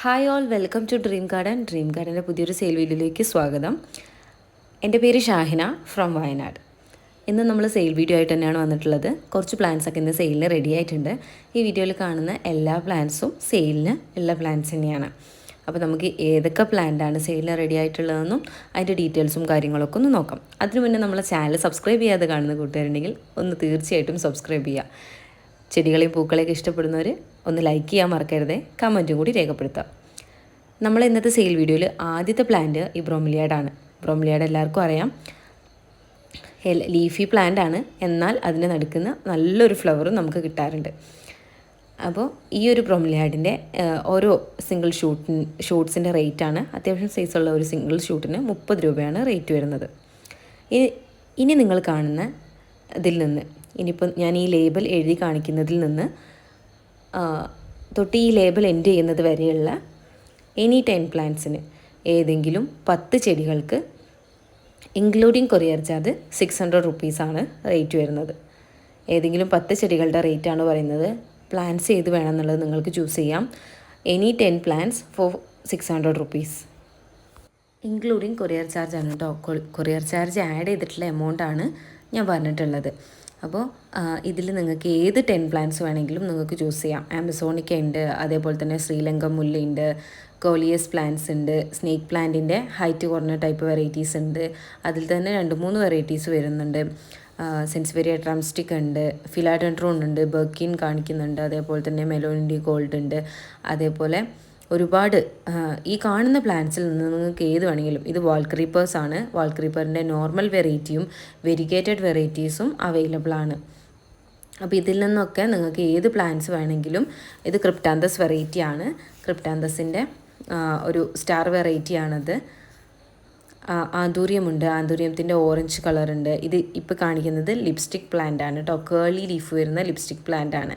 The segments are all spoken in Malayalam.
Hi all, welcome to dream garden. Dream ഗാർഡൻ്റെ പുതിയൊരു സെയിൽ വീഡിയോയിലേക്ക് സ്വാഗതം. എൻ്റെ പേര് ഷാഹിന ഫ്രം വയനാട്. ഇന്ന് നമ്മൾ സെയിൽ വീഡിയോ ആയിട്ട് തന്നെയാണ് വന്നിട്ടുള്ളത്. കുറച്ച് പ്ലാന്റ്സൊക്കെ ഇന്ന് സെയിലിന് റെഡി ആയിട്ടുണ്ട്. ഈ വീഡിയോയിൽ കാണുന്ന എല്ലാ പ്ലാന്റ്സും സെയിലിന് ഉള്ള പ്ലാന്റ്സ് തന്നെയാണ്. അപ്പോൾ നമുക്ക് ഏതൊക്കെ പ്ലാന്റാണ് സെയിലിന് റെഡി ആയിട്ടുള്ളതെന്നും അതിൻ്റെ ഡീറ്റെയിൽസും കാര്യങ്ങളൊക്കെ ഒന്ന് നോക്കാം. അതിനു മുന്നേ നമ്മളെ ചാനൽ സബ്സ്ക്രൈബ് ചെയ്യാതെ കാണുന്ന കൂട്ടുകാരുണ്ടെങ്കിൽ ഒന്ന് തീർച്ചയായിട്ടും സബ്സ്ക്രൈബ് ചെയ്യുക. ചെടികളെയും പൂക്കളെയൊക്കെ ഇഷ്ടപ്പെടുന്നവർ ഒന്ന് ലൈക്ക് ചെയ്യാൻ മറക്കരുതേ, കമൻറ്റും കൂടി രേഖപ്പെടുത്താം. നമ്മൾ ഇന്നത്തെ സെയിൽ വീഡിയോയിൽ ആദ്യത്തെ പ്ലാന്റ് ഈ ബ്രോമിലിയാഡാണ്. ബ്രോമിലിയാഡ് എല്ലാവർക്കും അറിയാം, ലീഫി പ്ലാന്റ് ആണ്. എന്നാൽ അതിന് നടക്കുന്ന നല്ലൊരു ഫ്ലവറും നമുക്ക് കിട്ടാറുണ്ട്. അപ്പോൾ ഈ ഒരു ബ്രോമിലിയാഡിൻ്റെ ഓരോ സിംഗിൾ ഷൂട്ട്സിൻ്റെ റേറ്റാണ്, അത്യാവശ്യം സൈസുള്ള ഒരു സിംഗിൾ ഷൂട്ടിന് 30 രൂപയാണ് റേറ്റ് വരുന്നത്. ഇനി നിങ്ങൾ കാണുന്ന ഇതിൽ നിന്ന്, ഇനിയിപ്പോൾ ഞാൻ ഈ ലേബൽ എഴുതി കാണിക്കുന്നതിൽ നിന്ന് തൊട്ട് ഈ ലേബൽ എൻഡ് ചെയ്യുന്നത് വരെയുള്ള എനി 10 പ്ലാന്റ്സിന് ഏതെങ്കിലും 10 ചെടികൾക്ക് ഇൻക്ലൂഡിങ് കൊറിയർ ചാർജ് 600 റുപ്പീസാണ് റേറ്റ് വരുന്നത്. ഏതെങ്കിലും 10 ചെടികളുടെ റേറ്റാണ് പറയുന്നത്. പ്ലാന്റ്സ് ഏത് വേണമെന്നുള്ളത് നിങ്ങൾക്ക് ചൂസ് ചെയ്യാം. Any 10 plants four 600 rupees including courier charge ആണ് കേട്ടോ. കൊറിയർ ചാർജ് ആഡ് ചെയ്തിട്ടുള്ള എമൗണ്ടാണ് ഞാൻ പറഞ്ഞിട്ടുള്ളത്. അപ്പോൾ ഇതിൽ നിങ്ങൾക്ക് ഏത് 10 പ്ലാന്റ്സ് വേണമെങ്കിലും നിങ്ങൾക്ക് ചൂസ് ചെയ്യാം. ആമസോണിക്ക ഉണ്ട്, അതേപോലെ തന്നെ ശ്രീലങ്ക മുല്ലയുണ്ട്, കോലിയസ് പ്ലാന്റ്സ് ഉണ്ട്, സ്നേക്ക് പ്ലാന്റിൻ്റെ ഹൈറ്റ് കുറഞ്ഞ ടൈപ്പ് വെറൈറ്റീസ് ഉണ്ട്. അതിൽ തന്നെ 2-3 വെറൈറ്റീസ് വരുന്നുണ്ട്. സെൻസിവേരിയ ഡ്രംസ്റ്റിക് ഉണ്ട്, ഫിലാഡെൻഡ്രോൺ ഉണ്ട്, ബർക്കിൻ കാണിക്കുന്നുണ്ട്, അതേപോലെ തന്നെ മെലോണിഡി ഗോൾഡ് ഉണ്ട്. അതേപോലെ ഒരുപാട് ഈ കാണുന്ന പ്ലാന്റ്സിൽ നിന്ന് നിങ്ങൾക്ക് ഏത് വേണമെങ്കിലും, ഇത് വാൾ ക്രീപ്പേഴ്സ് ആണ്. വാൾ ക്രീപ്പറിൻ്റെ നോർമൽ വെറൈറ്റിയും വെരിഗേറ്റഡ് വെറൈറ്റീസും അവൈലബിൾ ആണ്. അപ്പോൾ ഇതിൽ നിന്നൊക്കെ നിങ്ങൾക്ക് ഏത് പ്ലാന്റ്സ് വേണമെങ്കിലും, ഇത് ക്രിപ്റ്റാന്തസ് വെറൈറ്റി ആണ്. ക്രിപ്റ്റാന്തസിൻ്റെ ഒരു സ്റ്റാർ വെറൈറ്റി ആണത്. ആന്തൂര്യമുണ്ട്, ആന്തൂര്യത്തിൻ്റെ ഓറഞ്ച് കളറുണ്ട്. ഇത് ഇപ്പോൾ കാണിക്കുന്നത് ലിപ്സ്റ്റിക് പ്ലാന്റ് ആണ് കേട്ടോ. കേളി ലീഫ് വരുന്ന ലിപ്സ്റ്റിക് പ്ലാന്റ് ആണ്.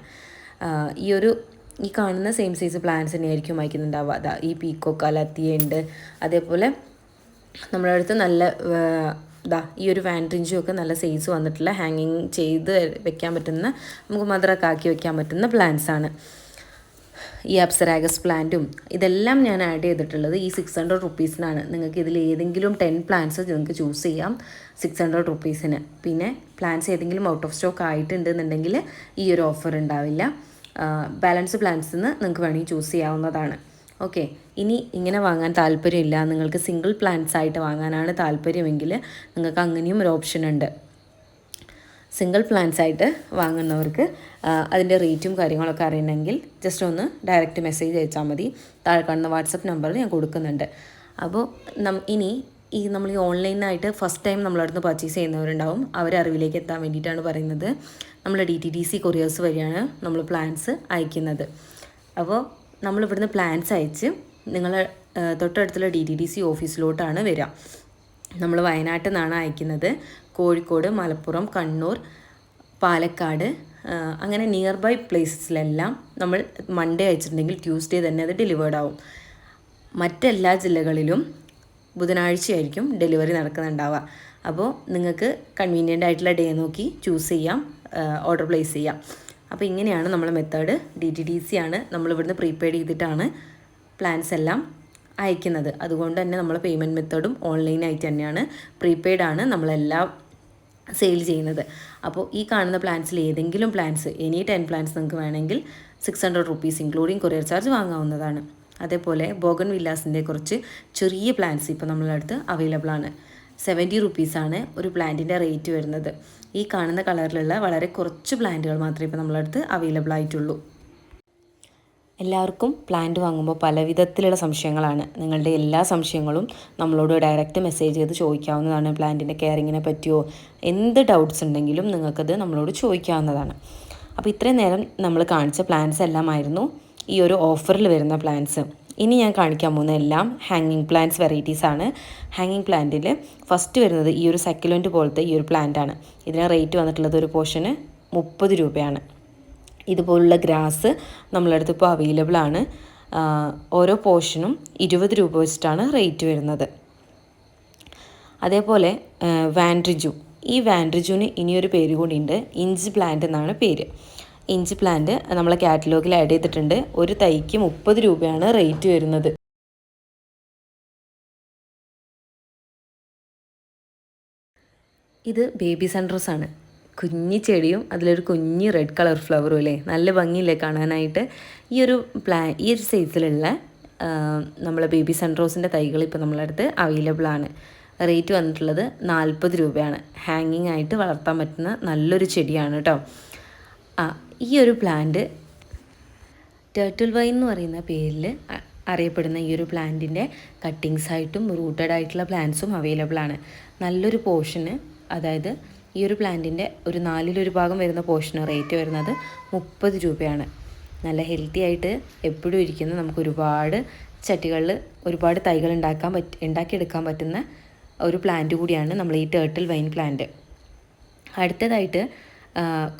ഈ കാണുന്ന സെയിം സൈസ് പ്ലാന്റ്സ് തന്നെയായിരിക്കും വായിക്കുന്നുണ്ടാവുക. അതാ ഈ പീക്കോക്ക് അലത്തിയ ഉണ്ട്. അതേപോലെ നമ്മുടെ അടുത്ത് നല്ല ഈ ഒരു വാൻഡ്രിഞ്ചും ഒക്കെ നല്ല സൈസ് വന്നിട്ടുള്ള ഹാങ്ങിങ് ചെയ്ത് വെക്കാൻ പറ്റുന്ന, നമുക്ക് മദറൊക്കെ ആക്കി വെക്കാൻ പറ്റുന്ന പ്ലാന്റ്സ് ആണ്. ഈ അപ്സരാഗസ് പ്ലാന്റും ഇതെല്ലാം ഞാൻ ആഡ് ചെയ്തിട്ടുള്ളത് ഈ 600 റുപ്പീസിനാണ്. നിങ്ങൾക്ക് ഇതിൽ ഏതെങ്കിലും 10 പ്ലാന്റ്സ് നിങ്ങൾക്ക് ചൂസ് ചെയ്യാം 600 റുപ്പീസിന്. പിന്നെ പ്ലാന്റ്സ് ഏതെങ്കിലും ഔട്ട് ഓഫ് സ്റ്റോക്ക് ആയിട്ടുണ്ടെന്നുണ്ടെങ്കിൽ ഈ ഒരു ഓഫർ ഉണ്ടാവില്ല. ബാലൻസ് പ്ലാന്റ്സിന് നിങ്ങൾക്ക് വേണമെങ്കിൽ ചൂസ് ചെയ്യാവുന്നതാണ്. ഓക്കെ, ഇനി ഇങ്ങനെ വാങ്ങാൻ താല്പര്യമില്ല, നിങ്ങൾക്ക് സിംഗിൾ പ്ലാന്റ്സ് ആയിട്ട് വാങ്ങാനാണ് താല്പര്യമെങ്കിൽ നിങ്ങൾക്ക് അങ്ങനെയും ഒരു ഓപ്ഷൻ ഉണ്ട്. സിംഗിൾ പ്ലാന്റ്സ് ആയിട്ട് വാങ്ങുന്നവർക്ക് അതിൻ്റെ റേറ്റും കാര്യങ്ങളൊക്കെ അറിയണമെങ്കിൽ ജസ്റ്റ് ഒന്ന് ഡയറക്റ്റ് മെസ്സേജ് അയച്ചാൽ മതി. താഴെ കാണുന്ന വാട്സപ്പ് നമ്പറിൽ ഞാൻ കൊടുക്കുന്നുണ്ട്. അപ്പോൾ ഇനി നമ്മൾ ഈ ഓൺലൈനായിട്ട് ഫസ്റ്റ് ടൈം നമ്മളടുത്ത് പർച്ചേസ് ചെയ്യുന്നവരുണ്ടാവും. അവരെ അറിവിലേക്ക് എത്താൻ വേണ്ടിയിട്ടാണ് പറയുന്നത്. നമ്മൾ DTDC കൊറിയേഴ്സ് വഴിയാണ് നമ്മൾ പ്ലാന്റ്സ് അയക്കുന്നത്. അപ്പോൾ നമ്മളിവിടുന്ന് പ്ലാന്റ്സ് അയച്ച് നിങ്ങൾ തൊട്ടടുത്തുള്ള DTDC ഓഫീസിലോട്ടാണ് വരിക. നമ്മൾ വയനാട്ടിൽ നിന്നാണ് അയക്കുന്നത്. കോഴിക്കോട്, മലപ്പുറം, കണ്ണൂർ, പാലക്കാട് അങ്ങനെ നിയർ ബൈ പ്ലേസസിലെല്ലാം നമ്മൾ മൺഡേ അയച്ചിട്ടുണ്ടെങ്കിൽ ട്യൂസ്ഡേ തന്നെ അത് ഡെലിവേർഡ് ആവും. മറ്റെല്ലാ ജില്ലകളിലും ബുധനാഴ്ചയായിരിക്കും ഡെലിവറി നടക്കുന്നുണ്ടാവുക. അപ്പോൾ നിങ്ങൾക്ക് കൺവീനിയൻ്റ് ആയിട്ടുള്ള ഡേ നോക്കി ചൂസ് ചെയ്യാം, ഓർഡർ പ്ലേസ് ചെയ്യാം. അപ്പോൾ ഇങ്ങനെയാണ് നമ്മളെ മെത്തേഡ്. DTDC ആണ്. നമ്മളിവിടുന്ന് പ്രീപെയ്ഡ് ചെയ്തിട്ടാണ് പ്ലാൻസ് എല്ലാം അയക്കുന്നത്. അതുകൊണ്ട് തന്നെ നമ്മൾ പേയ്മെൻറ്റ് മെത്തേഡും ഓൺലൈനായിട്ട് തന്നെയാണ്. പ്രീപെയ്ഡ് ആണ് നമ്മളെല്ലാം സെയിൽ ചെയ്യുന്നത്. അപ്പോൾ ഈ കാണുന്ന പ്ലാൻസിൽ ഏതെങ്കിലും പ്ലാൻസ്, എനി 10 പ്ലാൻസ് നിങ്ങൾക്ക് വേണമെങ്കിൽ 600 റുപ്പീസ് ഇൻക്ലൂഡിങ് കൊറിയർ ചാർജ് വാങ്ങാവുന്നതാണ്. അതേപോലെ ബോഗൻ വില്ലാസിൻ്റെ കുറച്ച് ചെറിയ പ്ലാൻസ് ഇപ്പോൾ നമ്മളടുത്ത് അവൈലബിൾ ആണ്. 70 റുപ്പീസാണ് ഒരു പ്ലാന്റിൻ്റെ റേറ്റ് വരുന്നത്. ഈ കാണുന്ന കളറിലുള്ള വളരെ കുറച്ച് പ്ലാന്റുകൾ മാത്രമേ ഇപ്പോൾ നമ്മളടുത്ത് അവൈലബിൾ ആയിട്ടുള്ളൂ. എല്ലാവർക്കും പ്ലാന്റ് വാങ്ങുമ്പോൾ പല വിധത്തിലുള്ള സംശയങ്ങളാണ്. നിങ്ങളുടെ എല്ലാ സംശയങ്ങളും നമ്മളോട് ഡയറക്റ്റ് മെസ്സേജ് ചെയ്ത് ചോദിക്കാവുന്നതാണ്. പ്ലാന്റിൻ്റെ കെയറിങ്ങിനെ പറ്റിയോ എന്ത് ഡൗട്ട്സ് ഉണ്ടെങ്കിലും നിങ്ങൾക്കത് നമ്മളോട് ചോദിക്കാവുന്നതാണ്. അപ്പോൾ ഇത്രയും നേരം നമ്മൾ കാണിച്ച പ്ലാന്റ്സ് എല്ലാമായിരുന്നു ഈ ഒരു ഓഫറിൽ വരുന്ന പ്ലാന്റ്സ്. ഇനി ഞാൻ കാണിക്കാൻ പോകുന്ന എല്ലാം ഹാങ്ങിങ് പ്ലാന്റ്സ് വെറൈറ്റീസ് ആണ്. ഹാങ്ങിങ് പ്ലാന്റിൽ ഫസ്റ്റ് വരുന്നത് ഈ ഒരു സക്കുലൻറ്റ് പോലത്തെ ഈ ഒരു പ്ലാന്റ് ആണ്. ഇതിന് റേറ്റ് വന്നിട്ടുള്ളത് ഒരു പോർഷന് 30 രൂപയാണ്. ഇതുപോലുള്ള ഗ്രാസ് നമ്മളടുത്ത് ഇപ്പോൾ അവൈലബിൾ ആണ്. ഓരോ പോർഷനും 20 രൂപ വെച്ചിട്ടാണ് റേറ്റ് വരുന്നത്. അതേപോലെ വാൻഡ്രിജു, ഈ വാൻഡ്രിജുവിന് ഇനിയൊരു പേര് കൂടിയുണ്ട്, ഇഞ്ച് പ്ലാന്റ് എന്നാണ് പേര്. ഇഞ്ച് പ്ലാന്റ് നമ്മളെ കാറ്റലോഗിൽ ആഡ് ചെയ്തിട്ടുണ്ട്. ഒരു തൈക്ക് 30 രൂപയാണ് റേറ്റ് വരുന്നത്. ഇത് ബേബി സൺറോസ് ആണ്. കുഞ്ഞി ചെടിയും അതിലൊരു കുഞ്ഞി റെഡ് കളർ ഫ്ലവറും അല്ലേ, നല്ല ഭംഗിയില്ലേ കാണാനായിട്ട്. ഈ ഒരു സൈസിലുള്ള നമ്മളെ ബേബി സൺറോസിൻ്റെ തൈകൾ ഇപ്പോൾ നമ്മളെ അടുത്ത് അവൈലബിൾ ആണ്. റേറ്റ് വന്നിട്ടുള്ളത് 40 രൂപയാണ്. ഹാങ്ങിങ് ആയിട്ട് വളർത്താൻ പറ്റുന്ന നല്ലൊരു ചെടിയാണ് കേട്ടോ. ഈ ഒരു പ്ലാന്റ് ടേർട്ടിൽ വൈൻ എന്ന് പറയുന്ന പേരിൽ അറിയപ്പെടുന്ന ഈ ഒരു പ്ലാന്റിൻ്റെ കട്ടിങ്സ് ആയിട്ടും റൂട്ടഡ് ആയിട്ടുള്ള പ്ലാന്റ്സും അവൈലബിൾ ആണ്. നല്ലൊരു പോർഷന്, അതായത് ഈ ഒരു പ്ലാന്റിൻ്റെ ഒരു 4/1 ഭാഗം വരുന്ന പോർഷന് റേറ്റ് വരുന്നത് 30 രൂപയാണ്. നല്ല ഹെൽത്തി ആയിട്ട് എപ്പോഴും ഇരിക്കുന്ന, നമുക്ക് ഒരുപാട് ചട്ടികളിൽ ഒരുപാട് തൈകൾ ഉണ്ടാക്കിയെടുക്കാൻ പറ്റുന്ന ഒരു പ്ലാന്റ് കൂടിയാണ് നമ്മൾ ഈ ടേർട്ടിൽ വൈൻ പ്ലാന്റ്. അടുത്തതായിട്ട്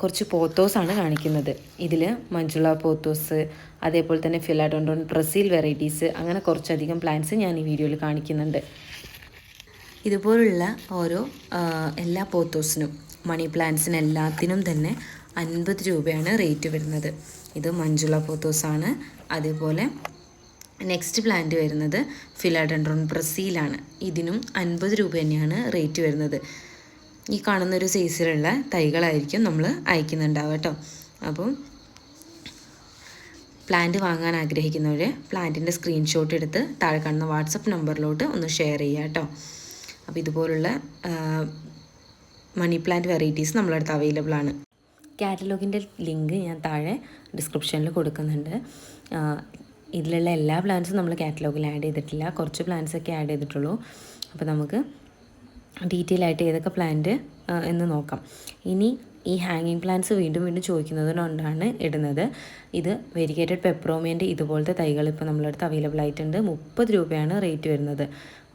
കുറച്ച് പോത്തോസാണ് കാണിക്കുന്നത്. ഇതിൽ മഞ്ജുള പോത്തോസ്, അതേപോലെ തന്നെ ഫിലാഡോണ്ടോൺ ബ്രസീൽ വെറൈറ്റീസ്, അങ്ങനെ കുറച്ചധികം പ്ലാന്റ്സ് ഞാൻ ഈ വീഡിയോയിൽ കാണിക്കുന്നുണ്ട്. ഇതുപോലുള്ള ഓരോ എല്ലാ പോത്തോസിനും, മണി പ്ലാന്റ്സിന് എല്ലാത്തിനും തന്നെ 50 രൂപയാണ് റേറ്റ് വരുന്നത്. ഇത് മഞ്ജുള പോത്തോസാണ്. അതേപോലെ നെക്സ്റ്റ് പ്ലാന്റ് വരുന്നത് ഫിലാഡെൻഡ്രോൺ ബ്രസീലാണ്. ഇതിനും 50 രൂപ തന്നെയാണ് റേറ്റ് വരുന്നത്. ഈ കാണുന്നൊരു സൈസിലുള്ള തൈകളായിരിക്കും നമ്മൾ അയക്കുന്നുണ്ടാവുക കേട്ടോ. അപ്പം പ്ലാന്റ് വാങ്ങാൻ ആഗ്രഹിക്കുന്നവർ പ്ലാന്റിൻ്റെ സ്ക്രീൻഷോട്ട് എടുത്ത് താഴെ കാണുന്ന വാട്സപ്പ് നമ്പറിലോട്ട് ഒന്ന് ഷെയർ ചെയ്യുക കേട്ടോ. അപ്പോൾ ഇതുപോലുള്ള മണി പ്ലാന്റ് വെറൈറ്റീസ് നമ്മളടുത്ത് അവൈലബിൾ ആണ്. കാറ്റലോഗിൻ്റെ ലിങ്ക് ഞാൻ താഴെ ഡിസ്ക്രിപ്ഷനിൽ കൊടുക്കുന്നുണ്ട്. ഇതിലുള്ള എല്ലാ പ്ലാന്റ്സും നമ്മൾ കാറ്റലോഗിൽ ആഡ് ചെയ്തിട്ടില്ല, കുറച്ച് പ്ലാന്റ്സൊക്കെ ആഡ് ചെയ്തിട്ടുള്ളൂ. അപ്പോൾ നമുക്ക് ഡീറ്റെയിൽ ആയിട്ട് ഏതൊക്കെ പ്ലാന്റ് എന്ന് നോക്കാം. ഇനി ഈ ഹാങ്ങിങ് പ്ലാന്റ്സ് വീണ്ടും വീണ്ടും ചോദിക്കുന്നതുകൊണ്ടാണ് ഇടുന്നത്. ഇത് വെരിഗേറ്റഡ് പെപ്രോമിയൻ്റെ ഇതുപോലത്തെ തൈകൾ ഇപ്പോൾ നമ്മളടുത്ത് അവൈലബിൾ ആയിട്ടുണ്ട്. 30 രൂപയാണ് റേറ്റ് വരുന്നത്.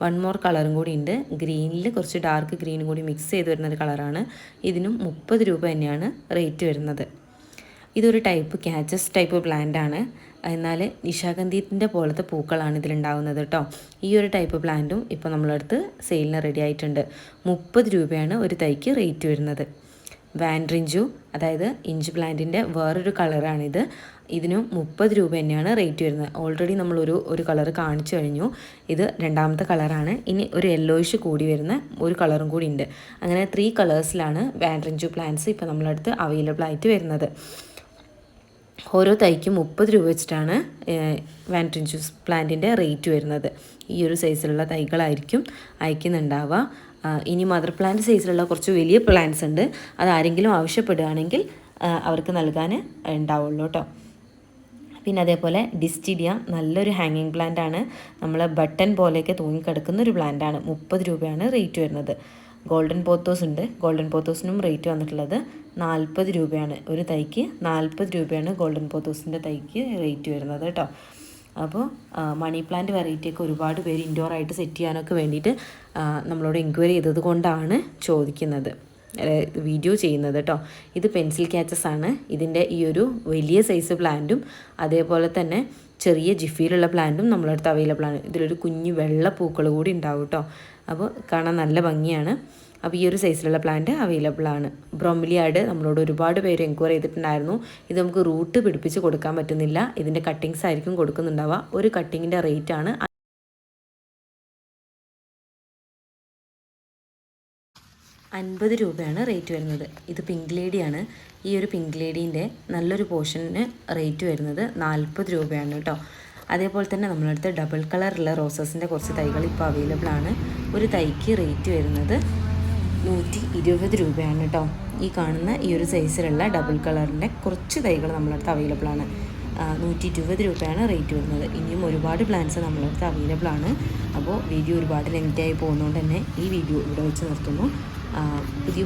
വൺ മോർ കളറും കൂടി ഉണ്ട്. ഗ്രീനിൽ കുറച്ച് ഡാർക്ക് ഗ്രീനും കൂടി മിക്സ് ചെയ്ത് വരുന്നൊരു കളറാണ്. ഇതിനും 30 രൂപ തന്നെയാണ് റേറ്റ് വരുന്നത്. ഇതൊരു ക്യാച്ചസ് ടൈപ്പ് പ്ലാന്റ് ആണ്. എന്നാൽ നിശാഗന്ധിൻ്റെ പോലത്തെ പൂക്കളാണ് ഇതിലുണ്ടാകുന്നത് കേട്ടോ. ഈ ഒരു ടൈപ്പ് പ്ലാന്റും ഇപ്പോൾ നമ്മളടുത്ത് സെയിലിന് റെഡി ആയിട്ടുണ്ട്. 30 രൂപയാണ് ഒരു തൈക്ക് റേറ്റ് വരുന്നത്. വാൻഡ്രിഞ്ചു, അതായത് ഇഞ്ച് പ്ലാന്റിൻ്റെ വേറൊരു കളറാണിത്. ഇതിനും 30 രൂപ തന്നെയാണ് റേറ്റ് വരുന്നത്. ഓൾറെഡി നമ്മളൊരു കളർ കാണിച്ചു കഴിഞ്ഞു. ഇത് രണ്ടാമത്തെ കളറാണ്. ഇനി ഒരു യെല്ലോയിഷ് കൂടി വരുന്ന ഒരു കളറും കൂടി ഉണ്ട്. അങ്ങനെ 3 കളേഴ്സിലാണ് വാൻഡ്രിഞ്ചു പ്ലാന്റ്സ് ഇപ്പോൾ നമ്മളടുത്ത് അവൈലബിൾ ആയിട്ട് വരുന്നത്. ഓരോ തൈക്കും 30 രൂപ വെച്ചിട്ടാണ് വാൻഡ്രിഞ്ചു പ്ലാന്റിൻ്റെ റേറ്റ് വരുന്നത്. ഈ ഒരു സൈസിലുള്ള തൈകളായിരിക്കും അയക്കുന്നുണ്ടാവുക. ഇനി മദർ പ്ലാന്റ് സൈസിലുള്ള കുറച്ച് വലിയ പ്ലാന്റ്സ് ഉണ്ട്. അതാരെങ്കിലും ആവശ്യപ്പെടുകയാണെങ്കിൽ അവർക്ക് നൽകാൻ ഉണ്ടാവുള്ളൂ കേട്ടോ. പിന്നെ അതേപോലെ ഡിസ്റ്റിഡിയ നല്ലൊരു ഹാങ്ങിങ് പ്ലാന്റ് ആണ്. നമ്മൾ ബട്ടൺ പോലെയൊക്കെ തൂങ്ങിക്കിടക്കുന്ന ഒരു പ്ലാന്റ് ആണ്. 30 രൂപയാണ് റേറ്റ് വരുന്നത്. ഗോൾഡൻ പോത്തോസ് ഉണ്ട്. ഗോൾഡൻ പോത്തോസിനും റേറ്റ് വന്നിട്ടുള്ളത് 40 രൂപയാണ്. ഒരു തൈക്ക് 40 രൂപയാണ് ഗോൾഡൻ പോത്തോസിൻ്റെ തൈക്ക് റേറ്റ് വരുന്നത് കേട്ടോ. അപ്പോൾ മണി പ്ലാന്റ് വെറൈറ്റിയൊക്കെ ഒരുപാട് പേര് ഇൻഡോർ ആയിട്ട് സെറ്റ് ചെയ്യാനൊക്കെ വേണ്ടിയിട്ട് നമ്മളോട് എൻക്വയറി ചെയ്തത് കൊണ്ടാണ് ചോദിക്കുന്നത്, വീഡിയോ ചെയ്യുന്നത് കേട്ടോ. ഇത് പെൻസിൽ ക്യാച്ചസ് ആണ്. ഇതിൻ്റെ ഈ ഒരു വലിയ സൈസ് പ്ലാന്റും അതേപോലെ തന്നെ ചെറിയ ജിഫിയിലുള്ള പ്ലാന്റും നമ്മളടുത്ത് അവൈലബിൾ ആണ്. ഇതിലൊരു കുഞ്ഞു വെള്ള പൂക്കൾ കൂടി ഉണ്ടാവും കേട്ടോ. അപ്പോൾ കാണാൻ നല്ല ഭംഗിയാണ്. അപ്പോൾ ഈ ഒരു സൈസിലുള്ള പ്ലാന്റ് അവൈലബിൾ ആണ്. ബ്രോമിലിയാഡ് നമ്മളോട് ഒരുപാട് പേര് എൻക്വയറി ചെയ്തിട്ടുണ്ടായിരുന്നു. ഇത് നമുക്ക് റൂട്ട് പിടിപ്പിച്ച് കൊടുക്കാൻ പറ്റുന്നില്ല. ഇതിൻ്റെ കട്ടിങ്സ് ആയിരിക്കും കൊടുക്കുന്നുണ്ടാവുക. ഒരു കട്ടിങ്ങിൻ്റെ റേറ്റ് ആണ് 50 രൂപയാണ് റേറ്റ് വരുന്നത്. ഇത് പിങ്ക് ലേഡിയാണ്. ഈ ഒരു പിങ്ക് ലേഡീൻ്റെ നല്ലൊരു പോർഷന് റേറ്റ് വരുന്നത് 40 രൂപയാണ് കേട്ടോ. അതേപോലെ തന്നെ നമ്മളടുത്ത് ഡബിൾ കളറുള്ള റോസസിൻ്റെ കുറച്ച് തൈകൾ ഇപ്പോൾ അവൈലബിൾ ആണ്. ഒരു തൈക്ക് റേറ്റ് വരുന്നത് 120 രൂപയാണ് കേട്ടോ. ഈ കാണുന്ന ഈ ഒരു സൈസിലുള്ള ഡബിൾ കളറിൻ്റെ കുറച്ച് തൈകൾ നമ്മളടുത്ത് അവൈലബിൾ ആണ്. 120 രൂപയാണ് റേറ്റ് വരുന്നത്. ഇനിയും ഒരുപാട് പ്ലാന്റ്സ് നമ്മളടുത്ത് അവൈലബിൾ ആണ്. അപ്പോൾ വീഡിയോ ഒരുപാട് ലെങ്തായി പോകുന്നതുകൊണ്ട് തന്നെ ഈ വീഡിയോ ഇവിടെ വെച്ച് നിർത്തുന്നു.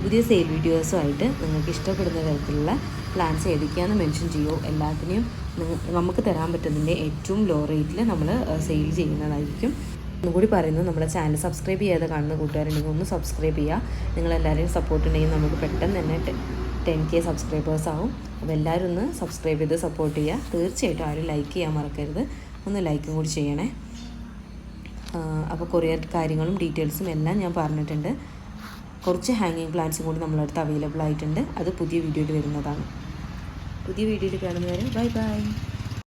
പുതിയ സെയിൽ വീഡിയോസുമായിട്ട് നിങ്ങൾക്ക് ഇഷ്ടപ്പെടുന്ന തരത്തിലുള്ള പ്ലാൻസ് ഏതൊക്കെയാണെന്ന് മെൻഷൻ ചെയ്യുമോ. എല്ലാത്തിനെയും നമുക്ക് തരാൻ പറ്റുന്നതിൻ്റെ ഏറ്റവും ലോ റേറ്റിൽ നമ്മൾ സെയിൽ ചെയ്യുന്നതായിരിക്കും. ഒന്നുകൂടി പറയുന്നു, നമ്മുടെ ചാനൽ സബ്സ്ക്രൈബ് ചെയ്യാതെ കാണുന്ന കൂട്ടുകാരുണ്ടെങ്കിൽ ഒന്ന് സബ്സ്ക്രൈബ് ചെയ്യുക. നിങ്ങളെല്ലാവരെയും സപ്പോർട്ട് ഉണ്ടെങ്കിൽ നമുക്ക് പെട്ടെന്ന് തന്നെ 10K സബ്സ്ക്രൈബേഴ്സ് ആവും. അപ്പോൾ എല്ലാവരും ഒന്ന് സബ്സ്ക്രൈബ് ചെയ്ത് സപ്പോർട്ട് ചെയ്യുക. തീർച്ചയായിട്ടും ആരും ലൈക്ക് ചെയ്യാൻ മറക്കരുത്. ഒന്ന് ലൈക്കും കൂടി ചെയ്യണേ. അപ്പോൾ കൊറിയർ കാര്യങ്ങളും ഡീറ്റെയിൽസും എല്ലാം ഞാൻ പറഞ്ഞിട്ടുണ്ട്. കുറച്ച് ഹാങ്ങിങ് പ്ലാന്റ്സും കൂടി നമ്മളടുത്ത് അവൈലബിൾ ആയിട്ടുണ്ട്. അത് പുതിയ വീഡിയോയിൽ വരുന്നതാണ്. പുതിയ വീഡിയോയിൽ കാണുന്നവരെ ബൈ ബൈ.